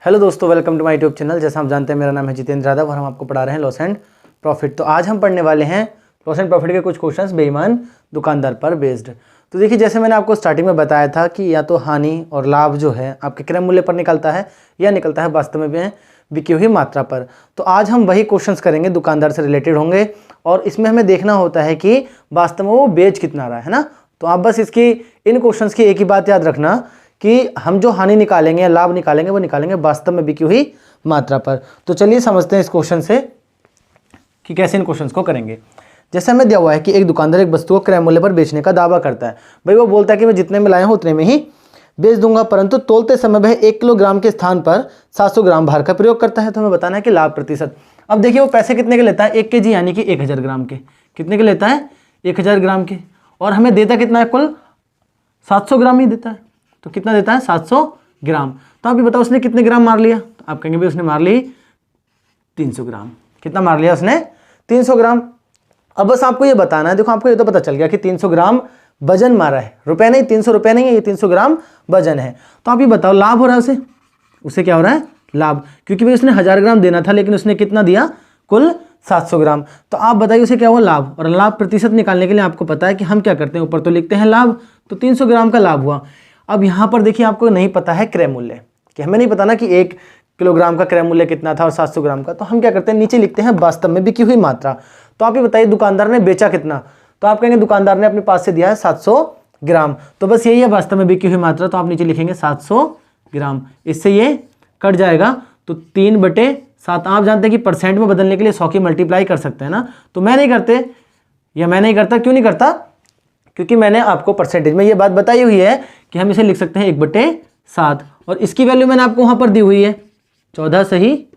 Hello दोस्तों, welcome to my YouTube channel. जैसा आप जानते हैं मेरा नाम है जितेंद्र यादव और हम आपको पढ़ा रहे हैं लॉस एंड प्रॉफिट। तो आज हम पढ़ने वाले हैं लॉस एंड प्रॉफिट के कुछ क्वेश्चंस बेईमान दुकानदार पर बेस्ड। तो देखिए, जैसे मैंने आपको स्टार्टिंग में बताया था कि या तो हानि और लाभ जो है आपके क्रय मूल्य पर निकलता है या निकलता है वास्तव में बिकी हुई मात्रा पर। तो आज हम वही क्वेश्चंस करेंगे, दुकानदार से रिलेटेड होंगे और इसमें हमें देखना होता है कि वास्तव में वो बेच कितना रहा है ना। तो आप बस इन क्वेश्चंस की एक ही बात याद रखना कि हम जो हानि निकालेंगे या लाभ निकालेंगे वो निकालेंगे वास्तव में बिकी हुई मात्रा पर। तो चलिए समझते हैं इस क्वेश्चन से कि कैसे इन क्वेश्चंस को करेंगे। जैसे हमें दिया हुआ है कि एक दुकानदार एक वस्तु को क्रय मूल्य पर बेचने का दावा करता है। भाई वो बोलता है कि मैं जितने में लाया हूँ उतने में ही बेच दूंगा, परंतु तोलते समय वह 1 किलोग्राम के स्थान पर 700 ग्राम भार का प्रयोग करता है। तो हमें बताना है कि लाभ प्रतिशत। अब देखिए वो पैसे कितने के लेता है, 1 kg यानी कि 1000 ग्राम के। कितने के लेता है, 1000 ग्राम के। और हमें देता कितना है, कुल 700 ग्राम ही देता है। तो कितना देता है, 700 ग्राम। तो आप ये बताओ उसने कितने ग्राम मार लिया। तो आप कहेंगे भाई उसने मार ली 300 ग्राम। कितना मार लिया उसने, 300 ग्राम। अब बस आपको ये बताना है, देखो आपको ये तो पता चल गया कि 300 ग्राम वजन मारा है, रुपए नहीं, 300 रुपए नहीं है, ये 300 ग्राम वजन है। तो आप ये बताओ लाभ हो रहा है उसे क्या हो रहा है, लाभ। क्योंकि भाई उसने 1000 ग्राम देना था लेकिन उसने कितना दिया, कुल 700 ग्राम। तो आप बताइए उसे क्या हुआ, लाभ। और लाभ प्रतिशत निकालने के लिए आपको पता है कि हम क्या करते हैं, ऊपर तो लिखते हैं लाभ, तो 300 ग्राम का लाभ हुआ। अब यहाँ पर देखिए आपको नहीं पता है क्रय मूल्य, कि हमें नहीं पता ना कि 1 किलोग्राम का क्रय मूल्य कितना था और 700 ग्राम का। तो हम क्या करते हैं, नीचे लिखते हैं वास्तव में बिकी हुई मात्रा। तो आप ये बताइए दुकानदार ने बेचा कितना। तो आप कहेंगे दुकानदार ने अपने पास से दिया है 700 ग्राम। तो बस यही है वास्तव में बिकी हुई मात्रा। तो आप नीचे लिखेंगे 700 ग्राम। इससे ये कट जाएगा तो 3/7। आप जानते हैं कि परसेंट में बदलने के लिए 100 की मल्टीप्लाई कर सकते हैं ना। तो मैं नहीं करता। क्यों नहीं करता, क्योंकि मैंने आपको परसेंटेज में ये बात बताई हुई है कि हम इसे लिख सकते हैं 1/7 और इसकी वैल्यू मैंने आपको वहां पर दी हुई है 14 सही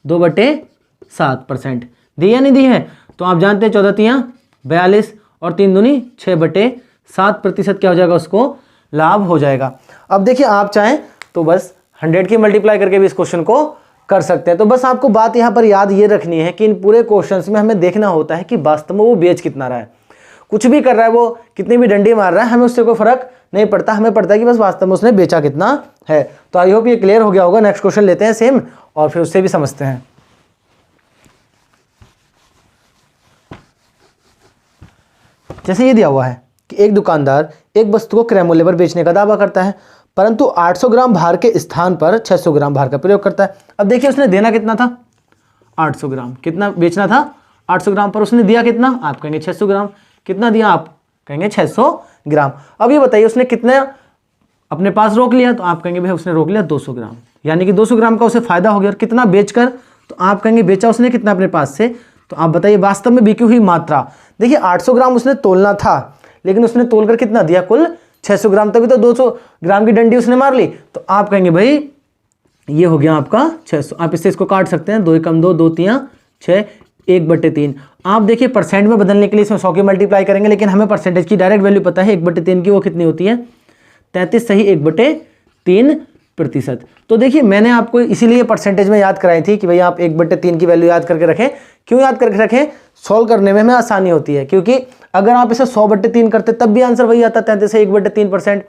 2/7%। दी या नहीं दी है। तो आप जानते हैं 14 तियां 42 और 3 दूनी 6/7% क्या हो जाएगा, उसको लाभ हो जाएगा। अब देखिए आप चाहें तो बस 100 की मल्टीप्लाई करके भी इस क्वेश्चन को कर सकते हैं। तो बस आपको बात यहाँ पर याद ये रखनी है कि इन पूरे क्वेश्चंस में हमें देखना होता है कि वास्तव में वो बेच कितना रहा है। कुछ भी कर रहा है, वो कितनी भी डंडी मार रहा है, हमें उससे कोई फर्क नहीं पड़ता। हमें पड़ता है कि बस वास्तव में उसने बेचा कितना है। तो आई होप ये क्लियर हो गया होगा। नेक्स्ट क्वेश्चन लेते हैं सेम और फिर उससे भी समझते हैं। जैसे ये दिया हुआ है कि एक दुकानदार एक वस्तु को क्रय मूल्य पर बेचने का दावा करता है, परंतु 800 ग्राम भार के स्थान पर 600 ग्राम भार का प्रयोग करता है। अब देखिए उसने देना कितना था, 800 ग्राम। कितना बेचना था, 800 ग्राम, पर उसने दिया कितना, आप कहेंगे 600 ग्राम। कितना दिया, आप कहेंगे 600 ग्राम। अब ये बताइए उसने कितने अपने पास रोक लिया। तो आप कहेंगे भाई उसने रोक लिया 200 ग्राम, यानी कि 200 ग्राम का उसे फायदा हो गया। और कितना बेचकर, तो आप कहेंगे बेचा उसने कितना अपने पास से। तो आप बताइए वास्तव में बिकी हुई मात्रा। देखिए 800 ग्राम उसने तोलना था लेकिन उसने तोलकर कितना दिया, कुल 600 ग्राम, तभी तो 200 ग्राम की डंडी उसने मार ली। तो आप कहेंगे भाई ये हो गया आपका 600। आप इससे इसको काट सकते हैं, 2 एकम 2, 2 तियां 6, 1/3। आप देखिए परसेंट में बदलने के लिए इसमें 100 की मल्टीप्लाई करेंगे, लेकिन हमें परसेंटेज की डायरेक्ट वैल्यू पता है 1/3 की, वो कितनी होती है 33 सही 1/3%। तो देखिए मैंने आपको इसीलिए परसेंटेज में याद कराई थी कि भाई आप 1/3 की वैल्यू याद करके रखें। क्यों याद करके रखें, सॉल्व करने में हमें आसानी होती है। क्योंकि अगर आप इसे 100/3 करते तब भी आंसर वही आता, 33 से 1/3%।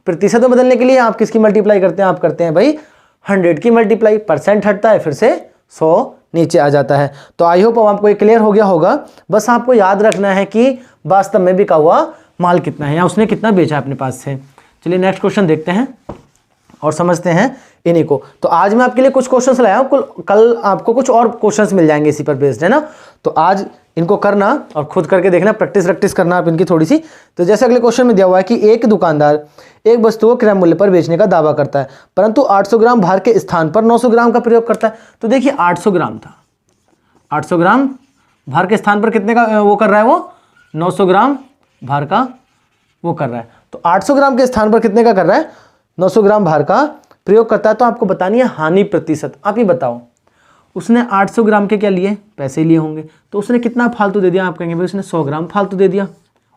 प्रतिशत में बदलने के लिए आप किसकी मल्टीप्लाई करते हैं, आप करते हैं भाई 100 की मल्टीप्लाई। परसेंट हटता है फिर से 100 नीचे आ जाता है। तो आई होप अब आपको ये क्लियर हो गया होगा। बस आपको याद रखना है कि वास्तव में बिका हुआ माल कितना है या उसने कितना बेचा अपने पास से। चलिए नेक्स्ट क्वेश्चन देखते हैं और समझते हैं इन्हीं को। तो आज मैं आपके लिए कुछ क्वेश्चंस लाया हूं, कल आपको कुछ और क्वेश्चंस मिल जाएंगे इसी पर बेस्ड, है ना। तो आज इनको करना और खुद करके देखना, प्रैक्टिस करना आप इनकी थोड़ी सी। तो जैसे अगले क्वेश्चन में दिया हुआ है कि एक दुकानदार एक वस्तु को क्रय मूल्य पर बेचने का दावा करता है, परंतु 800 ग्राम भार के स्थान पर 900 ग्राम का प्रयोग करता है। तो देखिए 800 ग्राम था, 800 ग्राम भार के स्थान पर कितने का वो कर रहा है, वो 900 ग्राम भार का वो कर रहा है। तो 800 ग्राम के स्थान पर कितने का कर रहा है, 900 ग्राम भार का प्रयोग करता है। तो आपको बतानी है हानि प्रतिशत। आप ये बताओ उसने 800 ग्राम के क्या लिए, पैसे लिए होंगे, तो उसने कितना फालतू दे दिया। आप कहेंगे भाई उसने 100 ग्राम फालतू दे दिया।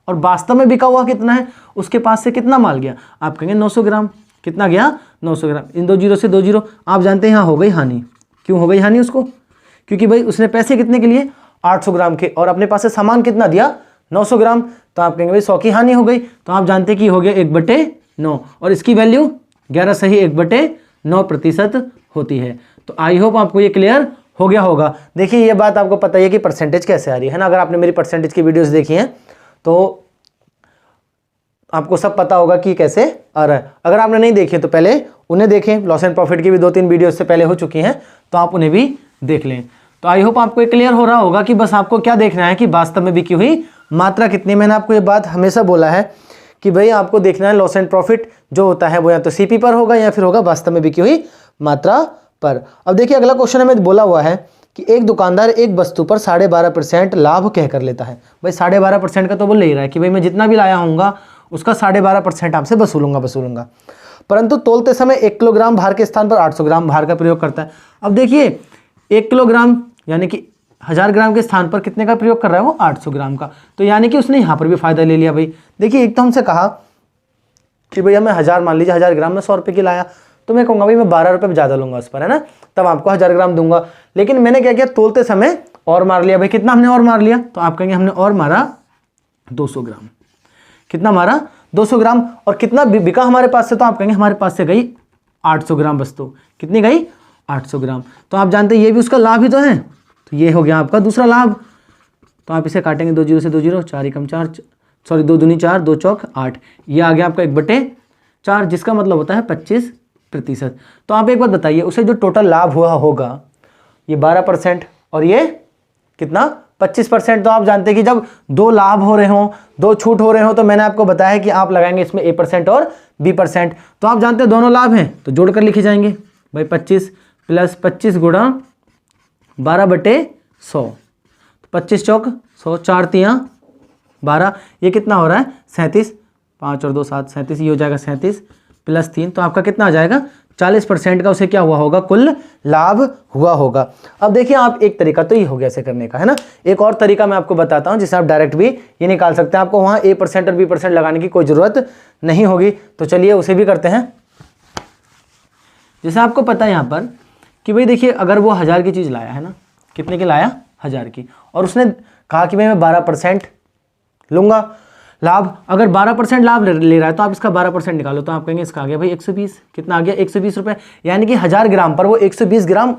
और वास्तव में बिका हुआ कितना है, उसके पास से कितना माल गया, आप कहेंगे 900 ग्राम। कितना गया, 900 ग्राम। इन 2 जीरो से 2 जीरो, आप जानते हैं यहाँ हो गई हानि। क्यों हो गई हानि उसको, क्योंकि भाई उसने पैसे कितने के लिए, 800 ग्राम के, और अपने पास से सामान कितना दिया, 900 ग्राम। तो आप कहेंगे भाई 100 की हानि हो गई। तो आप जानते हैं कि हो गया 1/9 और इसकी वैल्यू 11 सही 1/9% होती है। तो आई होप आपको ये क्लियर हो गया होगा। देखिए ये बात आपको पता ही है कि परसेंटेज कैसे आ रही है ना। अगर आपने मेरी परसेंटेज की वीडियोस देखी हैं तो आपको सब पता होगा कि कैसे आ रहा है। अगर आपने नहीं देखी तो पहले उन्हें देखें, लॉस एंड प्रॉफिट की भी 2-3 वीडियो इससे पहले हो चुकी हैं, तो आप उन्हें भी देख लें। तो आई होप आपको ये क्लियर हो रहा होगा कि बस आपको क्या देखना है कि वास्तव में बिकी हुई मात्रा कितनी। मैंने आपको ये बात हमेशा बोला है कि भाई आपको देखना है लॉस एंड प्रॉफिट जो होता है वो या तो सीपी पर होगा या फिर होगा वास्तव में बिकी हुई मात्रा पर। अब देखिए अगला क्वेश्चन हमें बोला हुआ है कि एक दुकानदार एक वस्तु पर 12.5% लाभ कहकर लेता है। भाई 12.5% का तो वो ले ही रहा है कि भाई मैं जितना भी लाया हूँगा उसका 12.5% आपसे वसूलूंगा। परंतु तोलते समय 1 किलोग्राम भार के स्थान पर 800 ग्राम भार का प्रयोग करता है। अब देखिए 1 किलोग्राम यानी कि 1000 ग्राम के स्थान पर कितने का प्रयोग कर रहा है वो 800 ग्राम का। तो यानी कि उसने यहाँ पर भी फायदा ले लिया। भाई देखिए एक तो हमसे कहा कि भैया मैं 1000 मान लीजिए 1000 ग्राम में 100 रुपये की लाया, तो मैं कहूँगा भाई मैं 12 रुपये ज़्यादा लूँगा उस पर, है ना, तब आपको 1000 ग्राम दूंगा। लेकिन मैंने क्या किया, तोलते समय और मार लिया। भाई कितना हमने और मार लिया, तो आप कहेंगे हमने और मारा 200 ग्राम। कितना मारा 200 ग्राम। और कितना बिका हमारे पास से, तो आप कहेंगे हमारे पास से गई 800 ग्राम वस्तु। कितनी गई 800 ग्राम। तो आप जानते हैं ये भी उसका लाभ ही तो है। तो ये हो गया आपका दूसरा लाभ। तो आप इसे काटेंगे 2 0 से 2 0, 4 एकम 4, सॉरी 2 दूनी 4, 2 चौक 8। ये आ गया आपका 1/4, जिसका मतलब होता है 25%। तो आप एक बात बताइए, उसे जो टोटल लाभ हुआ होगा ये 12% और ये कितना 25%। तो आप जानते हैं कि जब 2 लाभ हो रहे हों, 2 छूट हो रहे हों, तो मैंने आपको बताया कि आप लगाएंगे इसमें A% और B%। तो आप जानते हैं दोनों लाभ हैं तो जोड़कर लिखे जाएंगे। भाई 25 + 25 गुणा 12/100, 25 चौक 100, 4 तियाँ 12, ये कितना हो रहा है 37, 5 और 2 7, 37, ये हो जाएगा 37 + 3, तो आपका कितना आ जाएगा 40% का उसे क्या हुआ होगा, कुल लाभ हुआ होगा। अब देखिए आप एक तरीका तो ये हो गया ऐसे करने का, है ना। एक और तरीका मैं आपको बताता हूँ जिससे आप डायरेक्ट भी ये निकाल सकते हैं। आपको वहाँ A% और B% लगाने की कोई ज़रूरत नहीं होगी। तो चलिए उसे भी करते हैं। जैसे आपको पता है यहाँ पर कि भाई देखिए अगर वो 1000 की चीज़ लाया है ना, कितने की लाया 1000 की, और उसने कहा कि भाई मैं 12% लूँगा लाभ। अगर 12% लाभ ले रहा है तो आप इसका 12% निकालो, तो आप कहेंगे इसका आ गया भाई 120। कितना आ गया 120 रुपये, यानी कि 1000 ग्राम पर वो 120 ग्राम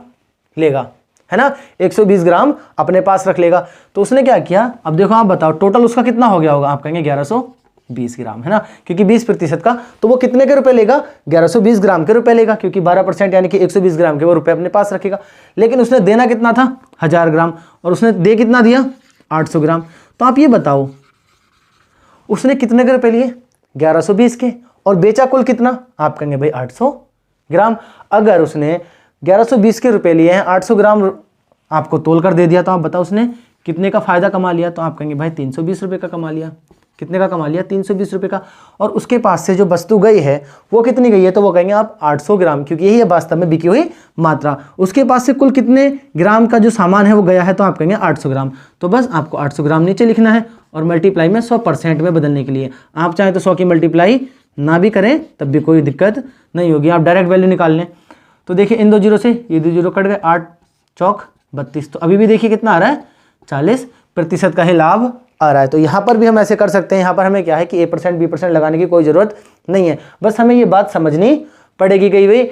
लेगा, है ना, 120 ग्राम अपने पास रख लेगा। तो उसने क्या किया, अब देखो आप बताओ टोटल उसका कितना हो गया होगा, आप कहेंगे 1120 ग्राम, है ना, क्योंकि 20% का, तो वो कितने के रुपए लेगा 1120 ग्राम के रुपए लेगा, क्योंकि 12% यानी कि 120 ग्राम के वो रुपए अपने पास रखेगा। लेकिन उसने देना कितना था 1000 ग्राम, और उसने दे कितना दिया 800 ग्राम। तो आप ये बताओ उसने कितने के रुपए लिए 1120 के, और बेचा कुल कितना, आप कहेंगे भाई 800 ग्राम। अगर उसने 1120 के रुपए लिए हैं, 800 ग्राम आपको तोल कर दे दिया, तो आप बताओ उसने कितने का फायदा कमा लिया, तो आप कहेंगे भाई 320 रुपये का कमा लिया। कितने का कमा लिया 320 रुपये का। और उसके पास से जो वस्तु गई है वो कितनी गई है, तो वो कहेंगे आप 800 ग्राम, क्योंकि यही है वास्तव में बिकी हुई मात्रा। उसके पास से कुल कितने ग्राम का जो सामान है वो गया है, तो आप कहेंगे 800 ग्राम। तो बस आपको 800 ग्राम नीचे लिखना है और मल्टीप्लाई में 100% में बदलने के लिए। आप चाहें तो 100 की मल्टीप्लाई ना भी करें तब भी कोई दिक्कत नहीं होगी, आप डायरेक्ट वैल्यू निकाल लें। तो देखिए इन 2 जीरो से ये 2 जीरो कट गए, 8 चौक 32, तो अभी भी देखिए कितना आ रहा है 40% का ही लाभ आ रहा है। तो यहाँ पर भी हम ऐसे कर सकते हैं। यहाँ पर हमें क्या है कि A% B% लगाने की कोई ज़रूरत नहीं है, बस हमें ये बात समझनी पड़ेगी कि भाई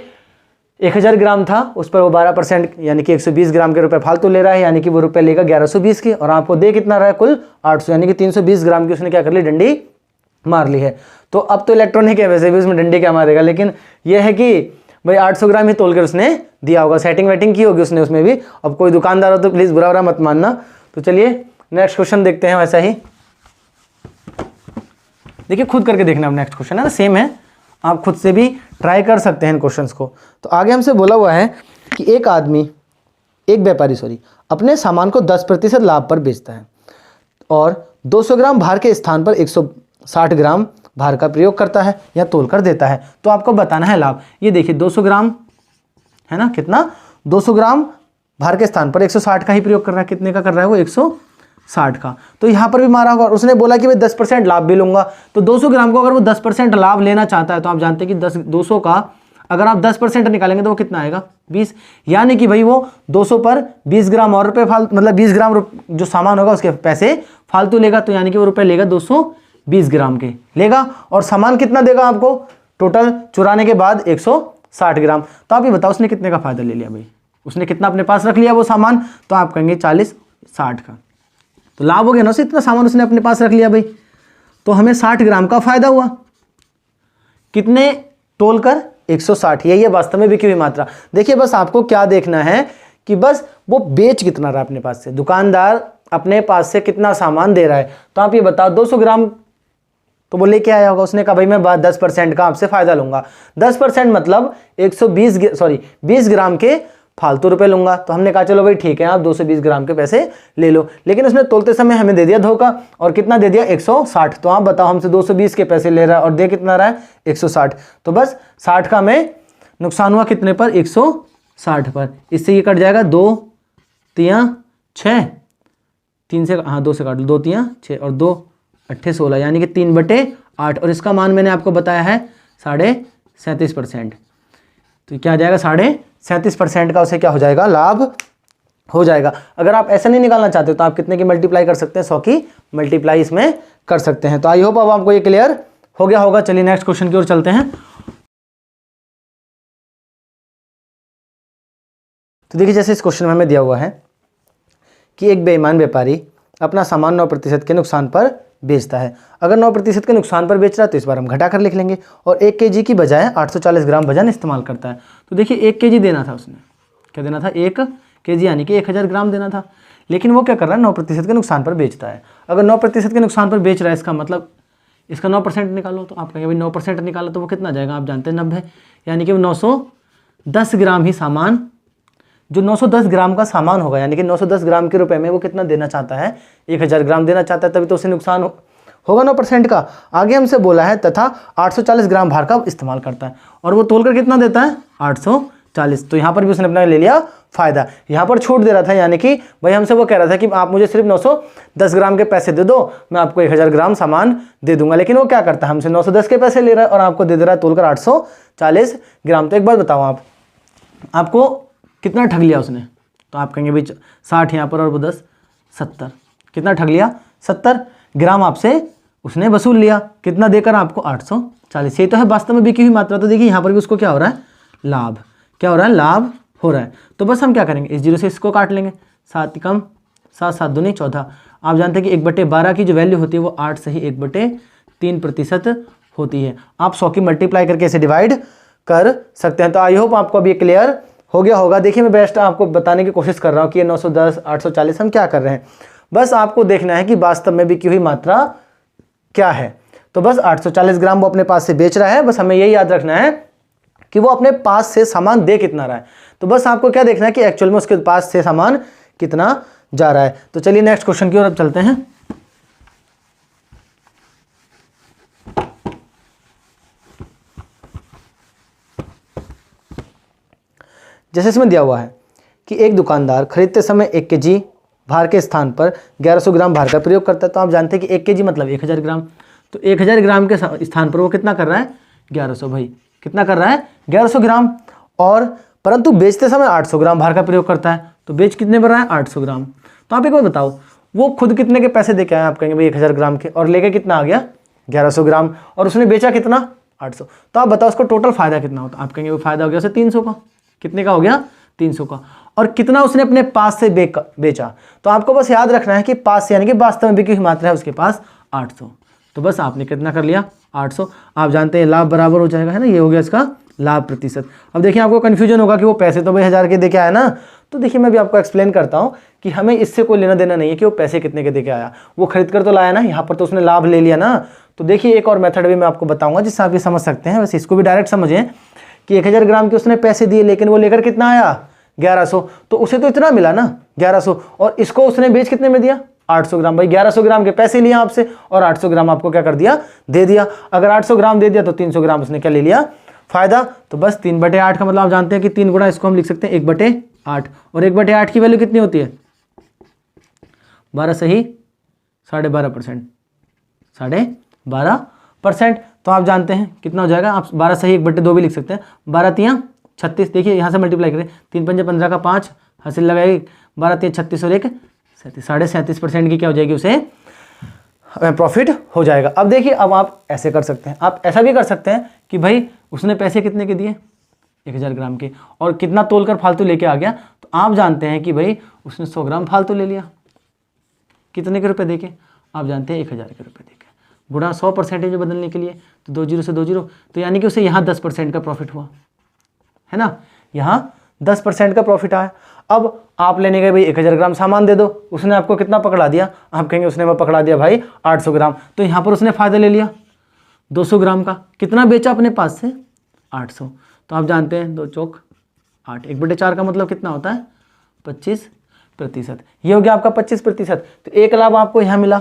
1000 ग्राम था, उस पर वो 12% यानी कि 120 ग्राम के रुपए फालतू ले रहा है, यानी कि वो रुपए लेगा 1120 के, और आपको दे कितना रहा है कुल 800, यानी कि 320 ग्राम की उसने क्या कर ली, डंडी मार ली है। तो अब तो इलेक्ट्रॉनिक है, वैसे भी उसमें डंडी क्या मारेगा, लेकिन यह है कि भाई 800 ग्राम ही तोल कर उसने दिया होगा, सेटिंग वेटिंग की होगी उसने उसमें भी। अब कोई दुकानदार हो तो प्लीज़ बुरा बुरा मत मानना। तो चलिए नेक्स्ट क्वेश्चन देखते हैं। वैसा ही देखिए खुद करके देखना, अब नेक्स्ट क्वेश्चन है ना सेम है, आप खुद से भी ट्राई कर सकते हैं इन क्वेश्चंस को। तो आगे हमसे बोला हुआ है कि एक व्यापारी अपने सामान को 10% लाभ पर बेचता है और 200 ग्राम भार के स्थान पर 160 ग्राम भार का प्रयोग करता है या तोल कर देता है। तो आपको बताना है लाभ। ये देखिए 200 ग्राम है ना, कितना 200 ग्राम भार के स्थान पर 160 का ही प्रयोग कर रहा है। कितने का कर रहा है वो 160 का। तो यहाँ पर भी मारा होगा, उसने बोला कि मैं 10% लाभ भी लूंगा। तो 200 ग्राम को अगर वो 10% लाभ लेना चाहता है तो आप जानते हैं कि 200 का अगर आप 10% निकालेंगे तो वो कितना आएगा 20, यानी कि भाई वो 200 पर 20 ग्राम और रुपये फालतू, मतलब 20 ग्राम जो सामान होगा उसके पैसे फालतू लेगा, तो यानी कि वो रुपये लेगा 220 ग्राम के लेगा। और सामान कितना देगा आपको, टोटल चुराने के बाद 60 ग्राम। तो आप ये बताओ उसने कितने का फ़ायदा ले लिया भाई, उसने कितना अपने पास रख लिया वो सामान, तो आप कहेंगे 40 60 का। तो लाभ हो गया ना, उसे इतना सामान उसने अपने पास रख लिया भाई, तो हमें 60 ग्राम का फ़ायदा हुआ। कितने तोलकर? 160। यही है वास्तव में बिकी हुई मात्रा। देखिए बस आपको क्या देखना है कि बस वो बेच कितना रहा अपने पास से, दुकानदार अपने पास से कितना सामान दे रहा है। तो आप ये बताओ 200 ग्राम तो वो लेके आया होगा, उसने कहा भाई मैं 10% का आपसे फायदा लूंगा। 10% मतलब 20 ग्राम के फालतू रुपए लूंगा। तो हमने कहा चलो भाई ठीक है, आप 220 ग्राम के पैसे ले लो, लेकिन उसने तोलते समय हमें दे दिया धोखा, और कितना दे दिया? 160। तो आप बताओ हमसे 220 के पैसे ले रहा है और दे कितना रहा है? 160। तो बस 60 का हमें नुकसान हुआ कितने पर? 160 पर। इससे ये कट जाएगा 2 तियां 6, 3 से, हाँ 2 से काट लो, 2 तियां 6 और 2 8 16, यानी कि 3/8। और इसका मान मैंने आपको बताया है 37.5%। तो क्या आ जाएगा? 37.5% का उसे क्या हो जाएगा? लाभ हो जाएगा। अगर आप ऐसा नहीं निकालना चाहते तो आप कितने की मल्टीप्लाई कर सकते हैं? 100 की मल्टीप्लाई इसमें कर सकते हैं। तो आई होप अब आपको ये क्लियर हो गया होगा। चलिए नेक्स्ट क्वेश्चन की ओर चलते हैं। तो देखिए जैसे इस क्वेश्चन में हमें दिया हुआ है कि एक बेईमान व्यापारी अपना सामान 9% के नुकसान पर बेचता है। अगर 9% के नुकसान पर बेच रहा है तो इस बार हम घटा कर लिख लेंगे, और 1 kg की बजाय 840 ग्राम वजन इस्तेमाल करता है। तो देखिए 1 kg देना था उसने, क्या देना था? 1 kg यानी कि 1000 ग्राम देना था, लेकिन वो क्या कर रहा है? 9% के नुकसान पर बेचता है। अगर 9% के नुकसान पर बेच रहा है, इसका मतलब इसका 9% निकालो। तो आप कहेंगे भाई 9% निकालो तो वो कितना जाएगा? आप जानते हैं 90, यानी कि वो 910 ग्राम ही सामान, जो 910 ग्राम का सामान होगा, यानी कि 910 ग्राम के रुपए में वो कितना देना चाहता है? 1000 ग्राम देना चाहता है, तभी तो उसे नुकसान होगा 9% का। आगे हमसे बोला है तथा 840 ग्राम भार का इस्तेमाल करता है, और वो तोलकर कितना देता है? 840। तो यहाँ पर भी उसने अपना ले लिया फायदा, यहाँ पर छूट दे रहा था, यानी कि भाई हमसे वो कह रहा था कि आप मुझे सिर्फ 910 ग्राम के पैसे दे दो, मैं आपको 1000 ग्राम सामान दे दूंगा। लेकिन वो क्या करता है? हमसे 910 के पैसे ले रहा है और आपको दे दे रहा है तोलकर 840 ग्राम। तो एक बात बताओ, आपको कितना ठग लिया उसने? तो आप कहेंगे भाई 60 यहाँ पर और वो 10 70। कितना ठग लिया? 70 ग्राम आपसे उसने वसूल लिया, कितना देकर? आपको 840। ये तो है वास्तव में बिकी हुई मात्रा। तो देखिए यहाँ पर भी उसको क्या हो रहा है? लाभ। क्या हो रहा है? लाभ हो रहा है। तो बस हम क्या करेंगे? इस 0 से इसको काट लेंगे। 7 कम 7 7 दूनी 14। आप जानते हैं कि 1/12 की जो वैल्यू होती है वो 8 से ही 1/3% होती है। आप 100 की मल्टीप्लाई करके इसे डिवाइड कर सकते हैं। तो आई होप आपको अभी क्लियर हो गया होगा। देखिए मैं बेस्ट आपको बताने की कोशिश कर रहा हूँ कि ये 910 840 हम क्या कर रहे हैं। बस आपको देखना है कि वास्तव में बिकी हुई मात्रा क्या है। तो बस 840 ग्राम वो अपने पास से बेच रहा है, बस हमें यही याद रखना है कि वो अपने पास से सामान दे कितना रहा है। तो बस आपको क्या देखना है कि एक्चुअल में उसके पास से सामान कितना जा रहा है। तो चलिए नेक्स्ट क्वेश्चन की ओर अब चलते हैं। जैसे इसमें दिया हुआ है कि एक दुकानदार खरीदते समय 1 kg भार के स्थान पर 1100 ग्राम भार का प्रयोग करता है। तो आप जानते हैं कि 1 kg मतलब 1000 ग्राम। तो 1000 ग्राम के स्थान पर वो कितना कर रहा है? 1100। भाई कितना कर रहा है? 1100 ग्राम। और परंतु बेचते समय 800 ग्राम भार का प्रयोग करता है। तो बेच कितने पर रहा है? 800 ग्राम। तो आप एक बार बताओ वो खुद कितने के पैसे दे के आया? आप कहेंगे भाई 1000 ग्राम के, और लेके कितना आ गया? 1100 ग्राम। और उसने बेचा कितना? 800। तो आप बताओ उसको टोटल फायदा कितना होता? आप कहेंगे वो फायदा हो गया उसे 300 का। कितने का हो गया? 300 का। और कितना उसने अपने पास से बेचा? तो आपको बस याद रखना है कि पास से यानी कि वास्तव में बिकी हुई मात्रा है उसके पास 800। तो बस आपने कितना कर लिया? 800। आप जानते हैं लाभ बराबर हो जाएगा, है ना, ये हो गया इसका लाभ प्रतिशत। अब देखिए आपको कन्फ्यूजन होगा कि वो पैसे तो भाई 1000 के दे के आया ना। तो देखिए मैं भी आपको एक्सप्लेन करता हूँ कि हमें इससे कोई लेना देना नहीं है कि वो पैसे कितने के दे के आया। वो खरीद कर तो लाया ना, यहाँ पर तो उसने लाभ ले लिया ना। तो देखिए एक और मेथड भी मैं आपको बताऊंगा जिससे आप ये समझ सकते हैं। बस इसको भी डायरेक्ट समझें कि 1000 ग्राम के उसने पैसे दिए, लेकिन वो लेकर कितना आया? 1100। तो उसे तो इतना मिला ना 1100, और इसको उसने बेच कितने में दिया? 800 ग्राम। भाई 1100 ग्राम के पैसे लिए आपसे और 800 ग्राम आपको क्या कर दिया? दे दिया। अगर 800 ग्राम दे दिया तो 300 ग्राम उसने क्या ले लिया? फायदा। तो बस 3/8 का मतलब आप जानते हैं कि 3 गुणा इसको हम लिख सकते हैं 1/8, और 1/8 की वैल्यू कितनी होती है? 12 सही 12.5%, 12.5%। तो आप जानते हैं कितना हो जाएगा? आप 12 सही 1/2 भी लिख सकते हैं। 12 तियां 36। देखिए यहाँ से मल्टीप्लाई करें, 3 पंजे 15 का 5 हासिल लगाएगी, 12 तियां 36 और 1 37, 37.5% की क्या हो जाएगी? उसे प्रॉफिट हो जाएगा। अब देखिए अब आप ऐसे कर सकते हैं, आप ऐसा भी कर सकते हैं कि भाई उसने पैसे कितने के दिए? 1000 ग्राम के, और कितना तोल कर फालतू लेके आ गया, तो आप जानते हैं कि भाई उसने 100 ग्राम फालतू ले लिया, कितने के रुपए देके, आप जानते हैं 1000 के रुपए देके, गुणा 100% में बदलने के लिए, तो 2 जीरो से 2 जीरो, तो यानी कि उसे यहाँ 10% का प्रॉफिट हुआ, है ना, यहाँ 10% का प्रॉफिट आया। अब आप लेने गए भाई 1000 ग्राम सामान दे दो, उसने आपको कितना पकड़ा दिया, आप कहेंगे उसने वो पकड़ा दिया भाई 800 ग्राम, तो यहाँ पर उसने फ़ायदा ले लिया 200 ग्राम का, कितना बेचा अपने पास से 800, तो आप जानते हैं 2 चौक 8, 1/4 का मतलब कितना होता है 25%, ये हो गया आपका 25%। तो एक लाभ आपको यहाँ मिला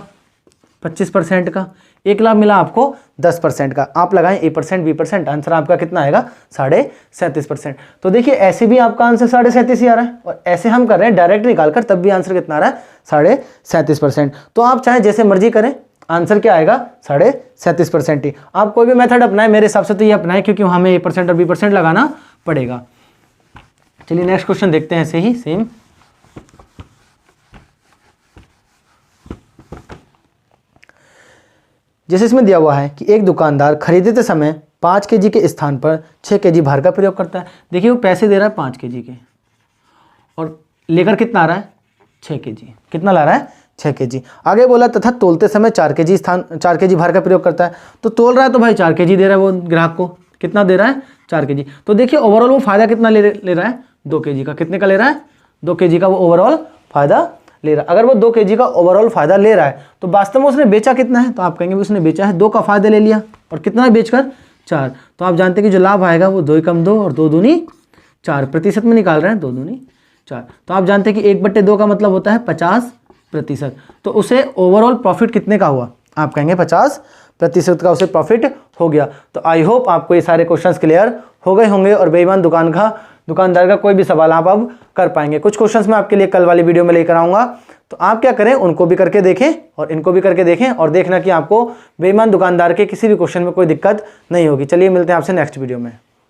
25% का, एक लाभ मिला आपको 10% का, आप लगाएं A%, B%, आंसर आपका कितना आएगा 37.5%। तो देखिए ऐसे भी आपका आंसर 37.5 ही आ रहा है, और ऐसे हम कर रहे हैं डायरेक्ट निकाल कर, तब भी आंसर कितना आ रहा है 37.5%। तो आप चाहे जैसे मर्जी करें, आंसर क्या आएगा 37.5% ही। आप कोई भी मेथड अपनाएं, मेरे हिसाब से तो ये अपनाएं, क्योंकि हमें A% और B% लगाना पड़ेगा। चलिए नेक्स्ट क्वेश्चन देखते हैं, ऐसे ही सेम। जैसे इसमें दिया हुआ है कि एक दुकानदार खरीदते समय 5 kg के स्थान पर 6 kg भार का प्रयोग करता है। देखिए वो पैसे दे रहा है 5 kg के, और लेकर कितना आ रहा है 6 kg, कितना ला रहा है 6 kg। आगे बोला तथा तोलते समय 4 kg भार का प्रयोग करता है। तो तोल रहा है तो भाई 4 kg दे रहा है वो ग्राहक को, कितना दे रहा है 4 kg। तो देखिए ओवरऑल वो फायदा कितना ले रहा है 2 kg का, कितने का ले रहा है 2 kg का वो ओवरऑल फायदा ले रहा है। अगर वो 2 kg का ओवरऑल फायदा ले रहा है तो वास्तव में उसने बेचा कितना है, तो आप कहेंगे उसने बेचा है 2 का फायदा ले लिया, और कितना बेचकर 4। तो आप जानते हैं कि जो लाभ आएगा वो 2 कम 2 और 2 दूनी 4, प्रतिशत में निकाल रहे हैं 2 दूनी 4। तो आप जानते हैं कि 1/2 का मतलब होता है 50%। तो उसे ओवरऑल प्रॉफिट कितने का हुआ, आप कहेंगे 50% का उसे प्रॉफिट हो गया। तो आई होप आपको ये सारे क्वेश्चंस क्लियर हो गए होंगे, और बेईमान दुकानदार का कोई भी सवाल आप अब कर पाएंगे। कुछ क्वेश्चंस मैं आपके लिए कल वाली वीडियो में लेकर आऊँगा, तो आप क्या करें, उनको भी करके देखें और इनको भी करके देखें, और देखना कि आपको बेईमान दुकानदार के किसी भी क्वेश्चन में कोई दिक्कत नहीं होगी। चलिए मिलते हैं आपसे नेक्स्ट वीडियो में।